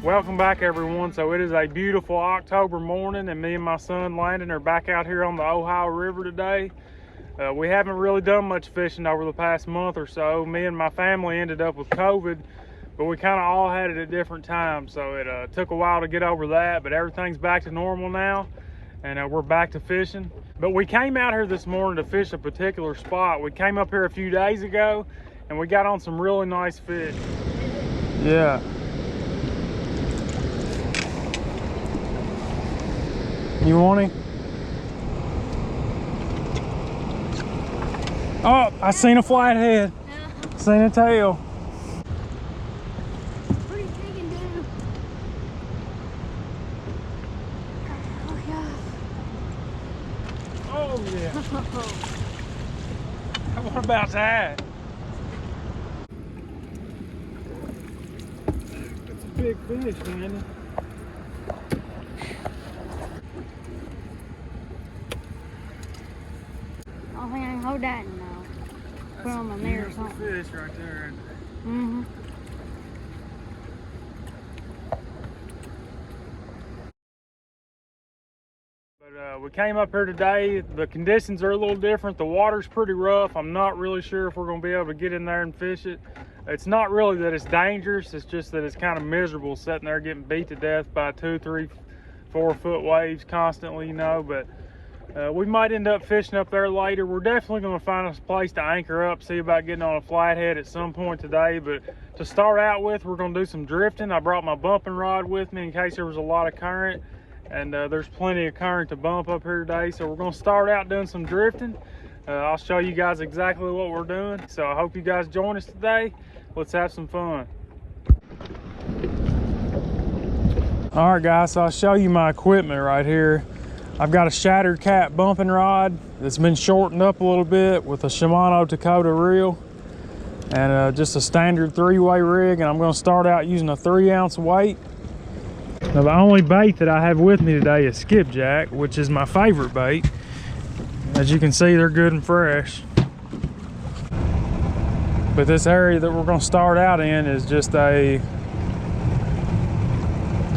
Welcome back, everyone. So it is a beautiful October morning, and me and my son Landon are back out here on the Ohio River today. We haven't really done much fishing over the past month or so. Me and my family ended up with COVID, but we kind of all had it at different times, so it took a while to get over that, but everything's back to normal now, and we're back to fishing. But we came out here this morning to fish a particular spot. We came up here a few days ago, and we got on some really nice fish. Yeah. You want him? Oh, I seen a flathead. Seen a tail. Pretty big and dude. Oh yeah. Oh yeah. What about that? That's a big fish, man. I don't think I can hold that now. Put it on my knee or something. Fish right there. Mm-hmm. But we came up here today. The conditions are a little different. The water's pretty rough. I'm not really sure if we're going to be able to get in there and fish it. It's not really that it's dangerous. It's just that it's kind of miserable sitting there getting beat to death by 2, 3, 4 foot waves constantly, you know. But we might end up fishing up there later. We're definitely going to find a place to anchor up, see about getting on a flathead at some point today. But to start out with, we're going to do some drifting. I brought my bumping rod with me in case there was a lot of current, and there's plenty of current to bump up here today. So we're going to start out doing some drifting. I'll show you guys exactly what we're doing. So I hope you guys join us today. Let's have some fun. All right, guys, so I'll show you my equipment right here. I've got a shattered cat bumping rod that's been shortened up a little bit with a Shimano Dakota reel, and just a standard 3-way rig, and I'm going to start out using a 3-ounce weight. Now the only bait that I have with me today is skipjack, which is my favorite bait. As you can see, they're good and fresh. But this area that we're going to start out in is just a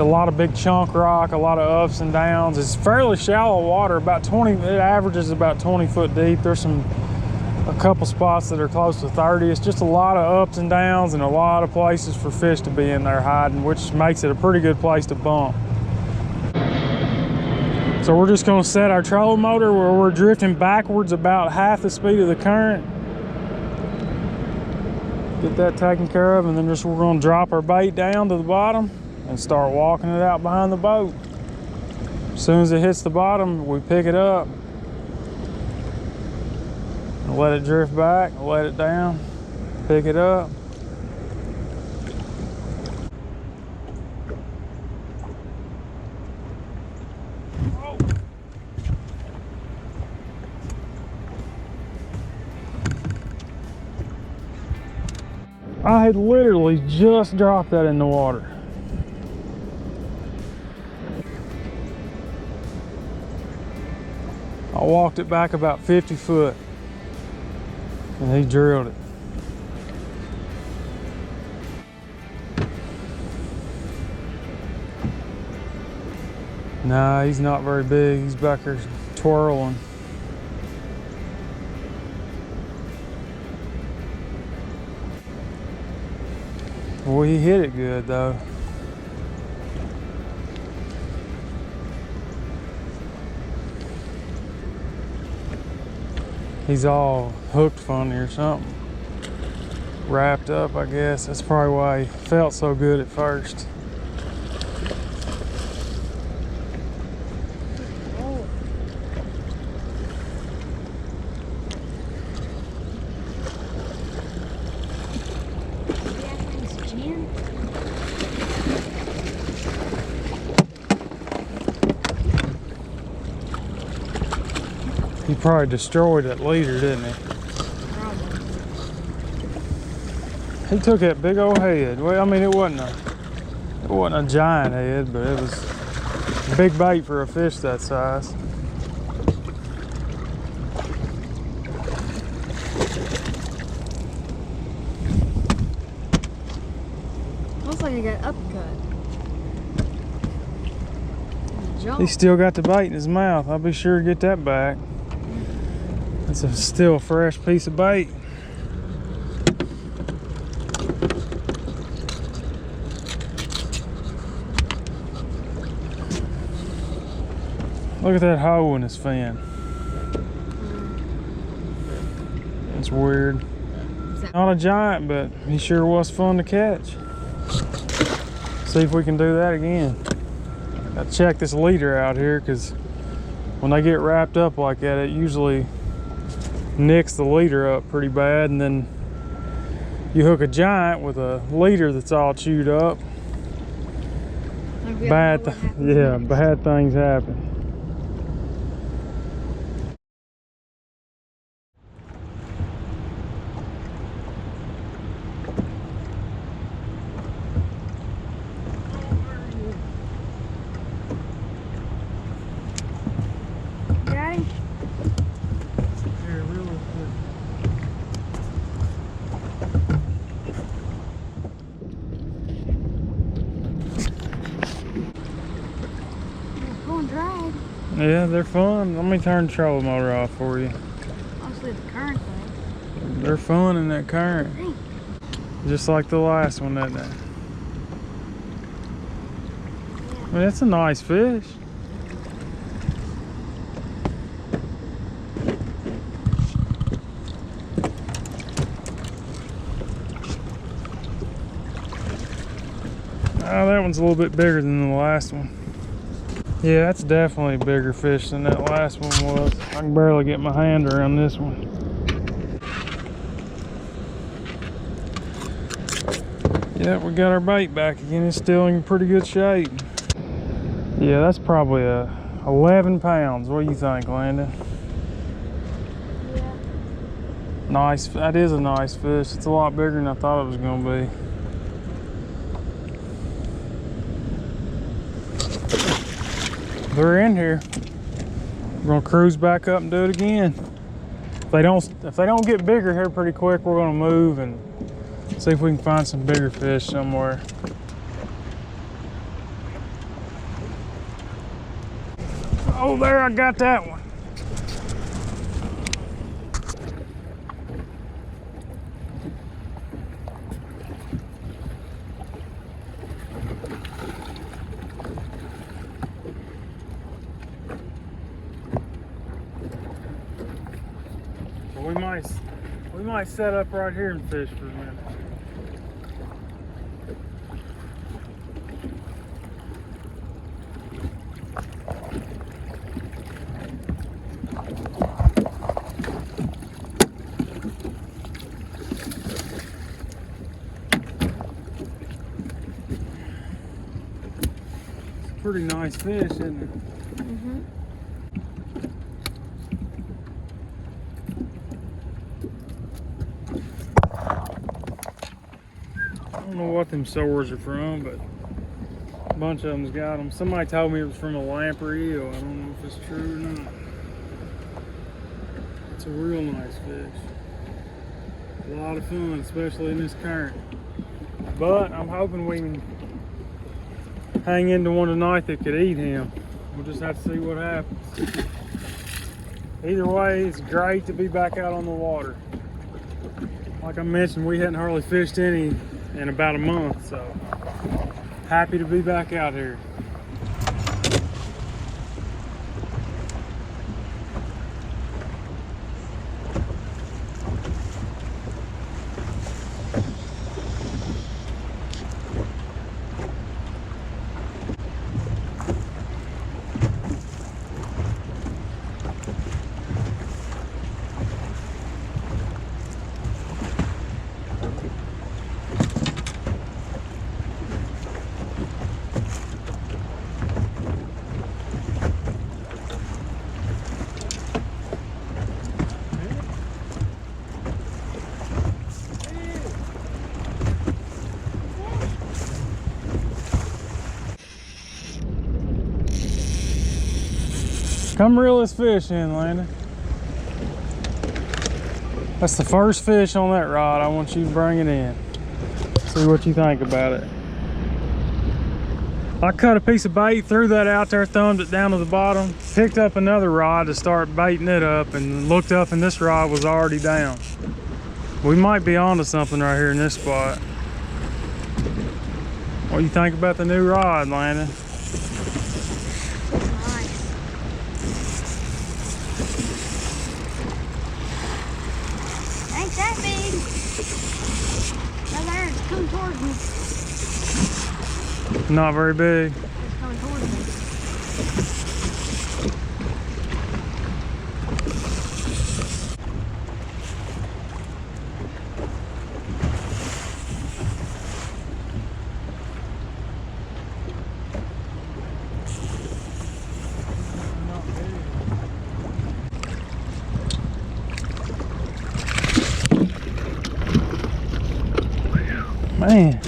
lot of big chunk rock, a lot of ups and downs. It's fairly shallow water, about 20, it averages about 20 foot deep. There's a couple spots that are close to 30. It's just a lot of ups and downs and a lot of places for fish to be in there hiding, which makes it a pretty good place to bump. So we're just going to set our trolling motor where we're drifting backwards about half the speed of the current. Get that taken care of, and then we're going to drop our bait down to the bottom and start walking it out behind the boat. As soon as it hits the bottom, we pick it up and let it drift back, let it down, pick it up. I had literally just dropped that in the water. I walked it back about 50 foot and he drilled it. Nah, he's not very big. He's back there twirling. Well, he hit it good though. He's all hooked funny or something. Wrapped up, I guess. That's probably why he felt so good at first. He probably destroyed that leader, didn't he? Probably. He took that big old head. Well, I mean, it wasn't a giant head, but it was a big bait for a fish that size. Looks like you got upcut. jaw. He still got the bait in his mouth. I'll be sure to get that back. It's still a fresh piece of bait. Look at that hole in his fin. It's weird. Not a giant, but he sure was fun to catch. See if we can do that again. Gotta check this leader out here, because when they get wrapped up like that, it usually nicks the leader up pretty bad, and then you hook a giant with a leader that's all chewed up. Bad things happen. Daddy? Yeah, they're fun. Let me turn the trolling motor off for you. Mostly the current thing. They're fun in that current. Dang. Just like the last one, isn't it? I mean, that's a nice fish. Oh, that one's a little bit bigger than the last one. Yeah, that's definitely a bigger fish than that last one was. I can barely get my hand around this one. Yeah, we got our bait back again. It's still in pretty good shape. Yeah, that's probably 11 pounds. What do you think, Landon? Yeah. Nice. That is a nice fish. It's a lot bigger than I thought it was going to be. They're in here. We're gonna cruise back up and do it again. If they don't get bigger here pretty quick, we're gonna move and see if we can find some bigger fish somewhere. Oh, there, I got that one. We might set up right here and fish for a minute. It's a pretty nice fish, isn't it? Mm-hmm. I don't know what them sores are from, but a bunch of them's got them. Somebody told me it was from a lamprey eel. I don't know if it's true or not. It's a real nice fish. A lot of fun, especially in this current. But I'm hoping we can hang into one tonight that could eat him. We'll just have to see what happens. Either way, it's great to be back out on the water. Like I mentioned, we hadn't hardly fished any in about a month, so happy to be back out here. Come reel this fish in, Landon. That's the first fish on that rod. I want you to bring it in. See what you think about it. I cut a piece of bait, threw that out there, thumbed it down to the bottom, picked up another rod to start baiting it up, and looked up and this rod was already down. We might be onto something right here in this spot. What do you think about the new rod, Landon? Nice. Ain't that big. Right there, it's coming towards me. Not very big. It's coming towards me. Man.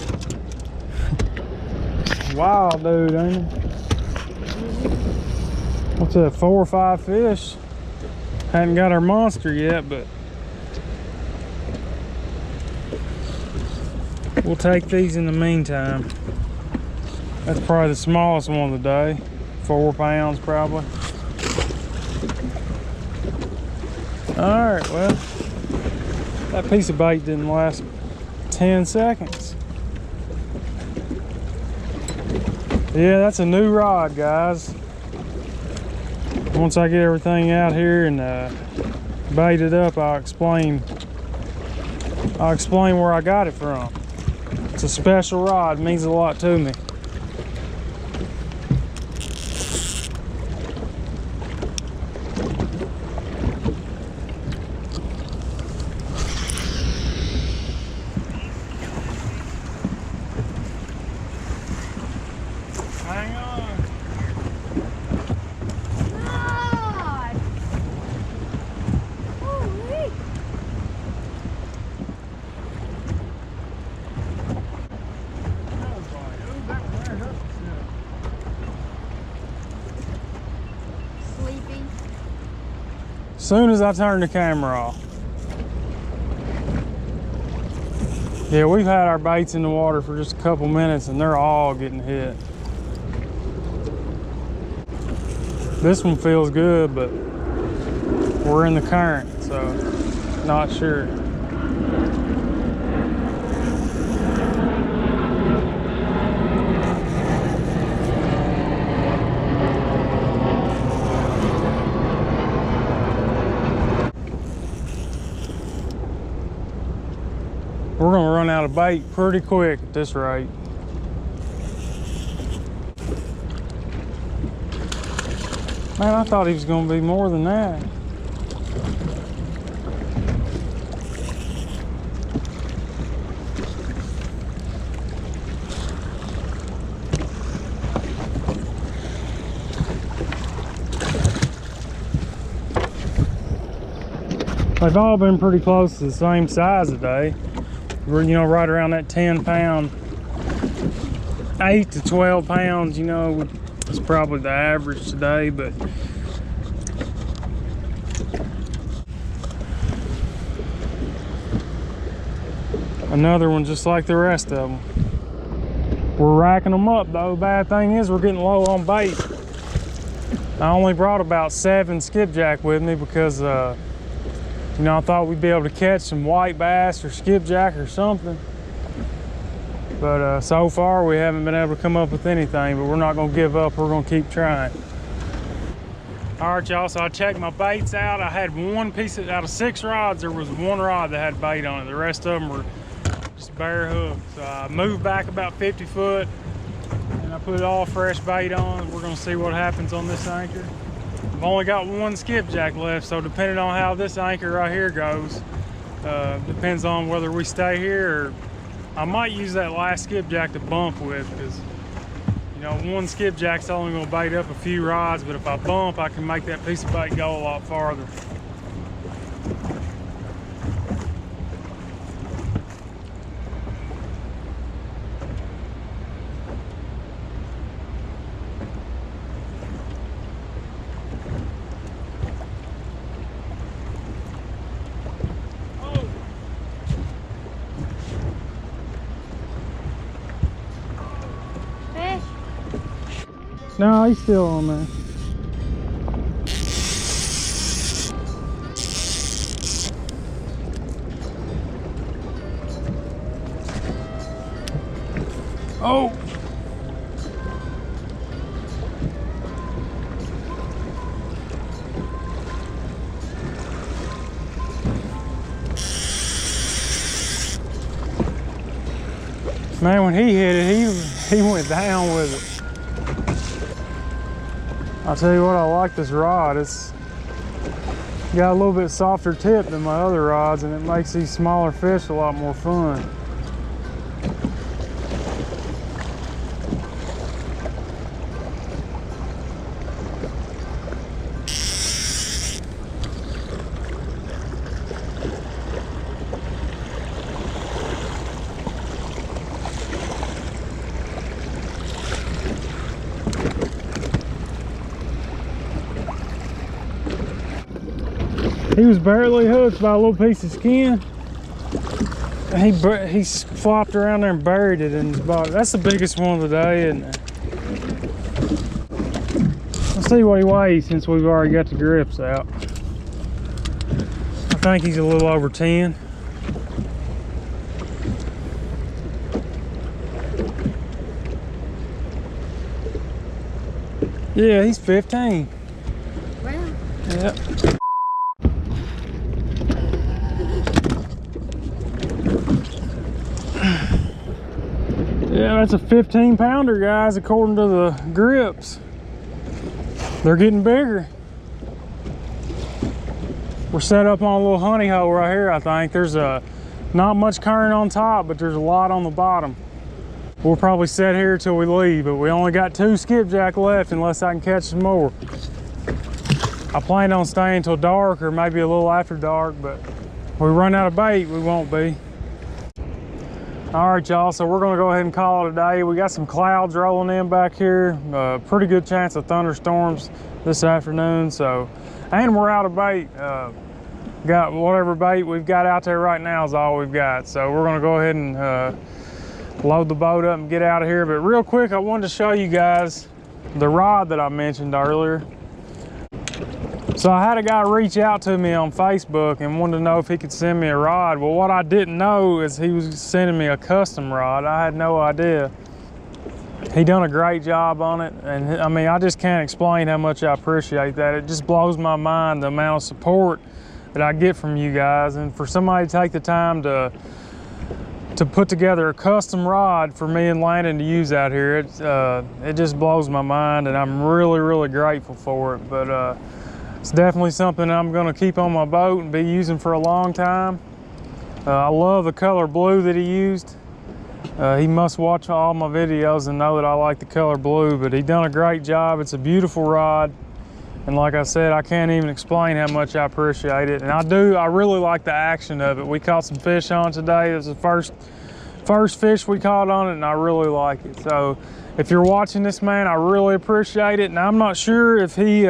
Wild dude, ain't it? What's that, 4 or 5 fish? Hadn't got our monster yet, but we'll take these in the meantime. That's probably the smallest one of the day. 4 pounds probably. All right, well, that piece of bait didn't last 10 seconds. Yeah, that's a new rod, guys. Once I get everything out here and bait it up, I'll explain where I got it from. It's a special rod, it means a lot to me. Hang on. God! Holy! Sleepy. As soon as I turn the camera off. Yeah, we've had our baits in the water for just a couple minutes and they're all getting hit. This one feels good, but we're in the current, so not sure. We're gonna run out of bait pretty quick at this rate. Man, I thought he was gonna be more than that. They've all been pretty close to the same size today. We're, you know, right around that 10 pound, 8 to 12 pounds, you know, it's probably the average today, but another one just like the rest of them. We're racking them up though. Bad thing is we're getting low on bait. I only brought about 7 skipjack with me because you know, I thought we'd be able to catch some white bass or skipjack or something. But so far we haven't been able to come up with anything, but we're not gonna give up, we're gonna keep trying. All right, y'all, so I checked my baits out. I had one piece out of 6 rods, there was 1 rod that had bait on it. The rest of them were just bare hooks. So I moved back about 50 foot and I put all fresh bait on. We're gonna see what happens on this anchor. I've only got 1 skipjack left, so depending on how this anchor right here goes, depends on whether we stay here or I might use that last skipjack to bump with, because you know, 1 skipjack's only gonna bait up a few rods, but if I bump, I can make that piece of bait go a lot farther. Fish. No, he's still on there. Oh! Man, when he hit it, he went down with it. I'll tell you what, I like this rod. It's got a little bit softer tip than my other rods, and it makes these smaller fish a lot more fun. He was barely hooked by a little piece of skin. He flopped around there and buried it in his body. That's the biggest one of the day, isn't it? Let's see what he weighs since we've already got the grips out. I think he's a little over 10. Yeah, he's 15. Well. Yep. Yeah, that's a 15-pounder, guys, according to the grips. They're getting bigger. We're set up on a little honey hole right here, I think. There's not much current on top, but there's a lot on the bottom. We'll probably sit here till we leave, but we only got 2 skipjack left unless I can catch some more. I plan on staying till dark or maybe a little after dark, but if we run out of bait, we won't be. All right, y'all, so we're gonna go ahead and call it a day. We got some clouds rolling in back here. Pretty good chance of thunderstorms this afternoon, so, and we're out of bait. Got whatever bait we've got out there right now is all we've got. So we're gonna go ahead and load the boat up and get out of here. But real quick, I wanted to show you guys the rod that I mentioned earlier. So I had a guy reach out to me on Facebook and wanted to know if he could send me a rod. Well, what I didn't know is he was sending me a custom rod. I had no idea. He done a great job on it, and I mean, I just can't explain how much I appreciate that. It just blows my mind the amount of support that I get from you guys, and for somebody to take the time to put together a custom rod for me and Landon to use out here, it just blows my mind, and I'm really, really grateful for it. But it's definitely something I'm gonna keep on my boat and be using for a long time. I love the color blue that he used. He must watch all my videos and know that I like the color blue, but he done a great job. It's a beautiful rod. And like I said, I can't even explain how much I appreciate it. And I really like the action of it. We caught some fish on today. It was the first fish we caught on it, and I really like it. So if you're watching this, man, I really appreciate it. And I'm not sure if he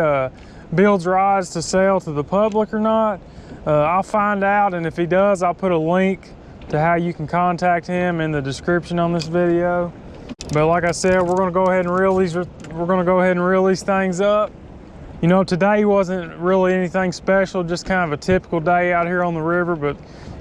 builds rods to sell to the public or not. I'll find out, and if he does, I'll put a link to how you can contact him in the description on this video. But like I said, we're gonna go ahead and reel these things up. You know, today wasn't really anything special, just kind of a typical day out here on the river, but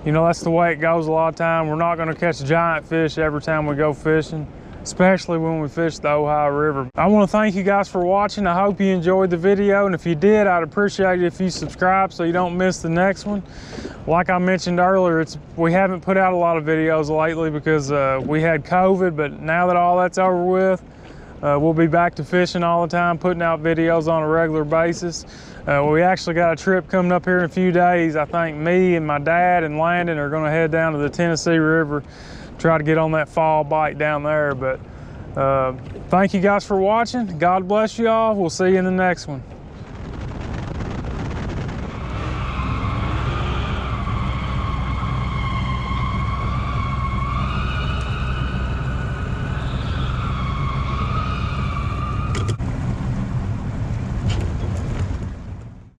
you know, that's the way it goes a lot of time. We're not gonna catch giant fish every time we go fishing, especially when we fish the Ohio River. I want to thank you guys for watching. I hope you enjoyed the video, and if you did, I'd appreciate it if you subscribe so you don't miss the next one. Like I mentioned earlier, we haven't put out a lot of videos lately because we had COVID, but now that all that's over with, we'll be back to fishing all the time, putting out videos on a regular basis. We actually got a trip coming up here in a few days. I think me and my dad and Landon are going to head down to the Tennessee River, try to get on that fall bite down there. But thank you guys for watching. God bless you all. We'll see you in the next one.